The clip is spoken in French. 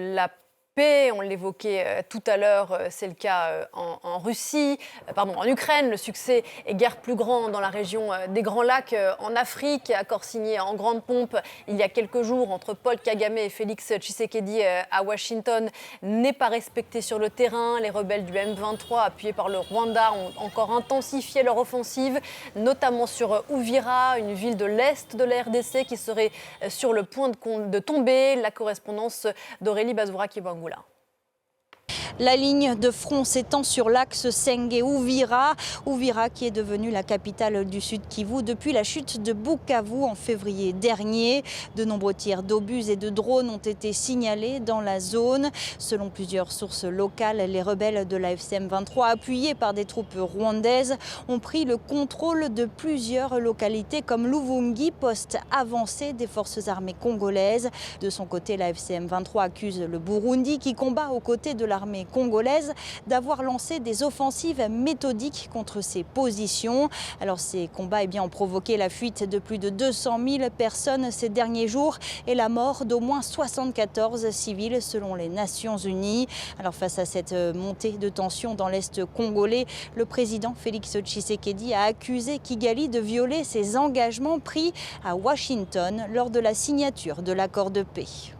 La paix, on l'évoquait tout à l'heure, c'est le cas en Ukraine. Le succès est guère plus grand dans la région des Grands Lacs en Afrique. Accord signé en grande pompe il y a quelques jours entre Paul Kagame et Félix Tshisekedi à Washington n'est pas respecté sur le terrain. Les rebelles du M23, appuyés par le Rwanda, ont encore intensifié leur offensive, notamment sur Uvira, une ville de l'est de la RDC qui serait sur le point de tomber. La correspondance d'Aurélie Bazoura-Kibangula. La ligne de front s'étend sur l'axe Senge-Uvira. Uvira qui est devenue la capitale du Sud Kivu depuis la chute de Bukavu en février dernier. De nombreux tirs d'obus et de drones ont été signalés dans la zone. Selon plusieurs sources locales, les rebelles de la FCM23, appuyés par des troupes rwandaises, ont pris le contrôle de plusieurs localités comme Luvungi, poste avancé des forces armées congolaises. De son côté, la FCM23 accuse le Burundi qui combat aux côtés de l'armée congolaise d'avoir lancé des offensives méthodiques contre ses positions. Alors ces combats ont provoqué la fuite de plus de 200 000 personnes ces derniers jours et la mort d'au moins 74 civils selon les Nations Unies. Alors face à cette montée de tension dans l'Est congolais, le président Félix Tshisekedi a accusé Kigali de violer ses engagements pris à Washington lors de la signature de l'accord de paix.